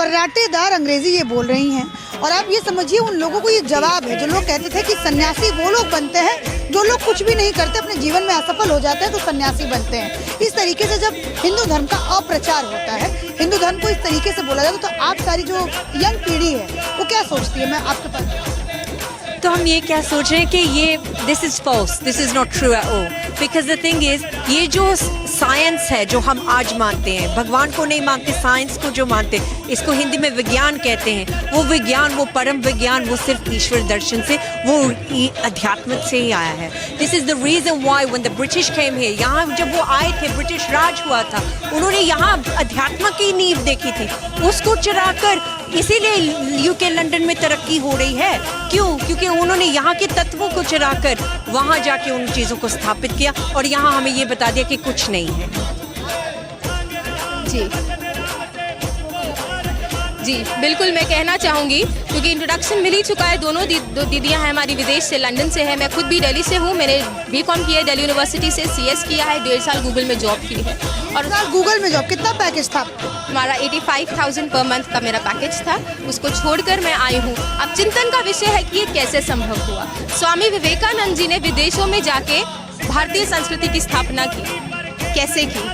फर्राटेदार अंग्रेजी ये बोल रही हैं और आप ये समझिए उन लोगों को ये जवाब है जो लोग कहते थे कि सन्यासी वो लोग बनते हैं जो लोग कुछ भी नहीं करते, अपने जीवन में असफल हो जाते हैं तो सन्यासी बनते हैं। इस तरीके से जब हिंदू धर्म का अप्रचार होता है, हिंदू धर्म को इस तरीके से बोला जाता है, तो आप सारी जो यंग पीढ़ी है वो क्या सोचती है? मैं आपके पास तो हम ये क्या सोच रहे हैं कि ये this is false, this is not true at all, because the thing is ये जो साइंस है जो हम आज मानते हैं, भगवान को नहीं मानते, साइंस को जो मानते हैं, इसको हिंदी में विज्ञान कहते हैं, वो विज्ञान, वो परम विज्ञान, वो सिर्फ ईश्वर दर्शन से, वो अध्यात्म से ही आया है। This is the reason why when the British came here, यहाँ जब वो आए थे, ब्रिटिश राज हुआ था, उन्होंने यहाँ अध्यात्म की नींव देखी थी, उसको चुराकर इसीलिए यूके लंदन में तरक्की हो रही है। क्यों? क्योंकि उन्होंने यहाँ के तत्वों को चुराकर वहाँ जाके उन चीज़ों को स्थापित किया और यहाँ हमें ये बता दिया कि कुछ नहीं है। जी बिल्कुल, मैं कहना चाहूँगी क्योंकि इंट्रोडक्शन मिल ही चुका है। दोनों दीदियाँ हैं हमारी, विदेश से, लंदन से है। मैं खुद भी दिल्ली से हूँ। मैंने बीकॉम किया है दिल्ली यूनिवर्सिटी से, CS किया है, 1.5 साल गूगल में जॉब की है। और गूगल में जॉब, कितना पैकेज था? हमारा 85,000 पर मंथ का मेरा पैकेज था, उसको छोड़कर मैं आई हूँ। अब चिंतन का विषय है कि ये कैसे संभव हुआ। स्वामी विवेकानंद जी ने विदेशों में जाके भारतीय संस्कृति की स्थापना की, कैसे की?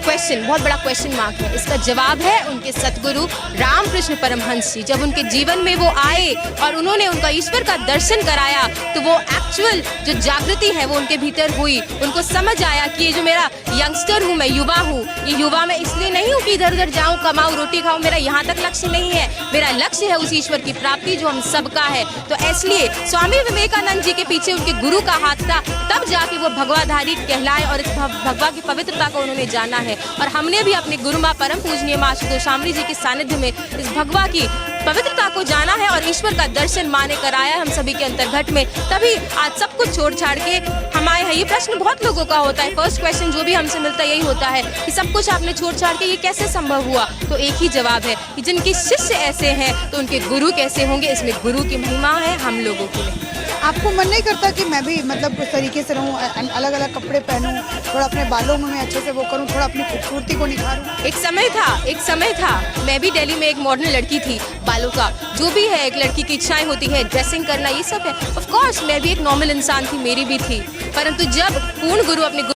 क्वेश्चन, बहुत बड़ा क्वेश्चन मार्क है। इसका जवाब है उनके सतगुरु रामकृष्ण परमहंस जी। जब उनके जीवन में वो आए और उन्होंने उनका ईश्वर का दर्शन कराया तो वो एक्चुअल जो जागृति है वो उनके भीतर हुई। उनको समझ आया कि ये जो मेरा यंगस्टर हूँ, मैं युवा हूँ, ये युवा मैं इसलिए नहीं हूँ कि इधर उधर जाऊँ, कमाऊँ, रोटी खाऊँ, मेरा यहाँ तक लक्ष्य नहीं है। मेरा लक्ष्य है उस ईश्वर की प्राप्ति जो हम सबका है। तो इसलिए स्वामी विवेकानंद जी के पीछे उनके गुरु का हाथ था, तब जाके वो भगवाधारी कहलाए और इस भगवा की पवित्रता को उन्होंने जाना है। और हमने भी अपने गुरु माँ परम पूजनीय माँ आशुतोषामणी जी के सानिध्य में इस भगवा की पवित्रता को जाना है और ईश्वर का दर्शन माँ ने कराया हम सभी के अंतर्घट में। तभी आज सब कुछ छोड़ छाड़ के हम आए हैं। ये प्रश्न बहुत लोगों का होता है, फर्स्ट क्वेश्चन जो भी हमसे मिलता है यही होता है कि सब कुछ आपने छोड़ छाड़ के ये कैसे संभव हुआ? तो एक ही जवाब है कि जिनके शिष्य ऐसे हैं तो उनके गुरु कैसे होंगे। इसमें गुरु की महिमा है, हम लोगों की नहीं। आपको मन नहीं करता कि मैं भी मतलब उस तरीके से रहूं, अलग अलग कपड़े पहनूं, थोड़ा अपने बालों में मैं अच्छे से वो करूं, थोड़ा अपनी खूबसूरती को निखारूं? एक समय था मैं भी दिल्ली में एक मॉडर्न लड़की थी। बालों का जो भी है, एक लड़की की इच्छाएं होती है, ड्रेसिंग करना, ये सब है। ऑफ कोर्स मैं भी एक नॉर्मल इंसान थी, मेरी भी थी। परंतु जब पूर्ण गुरु अपने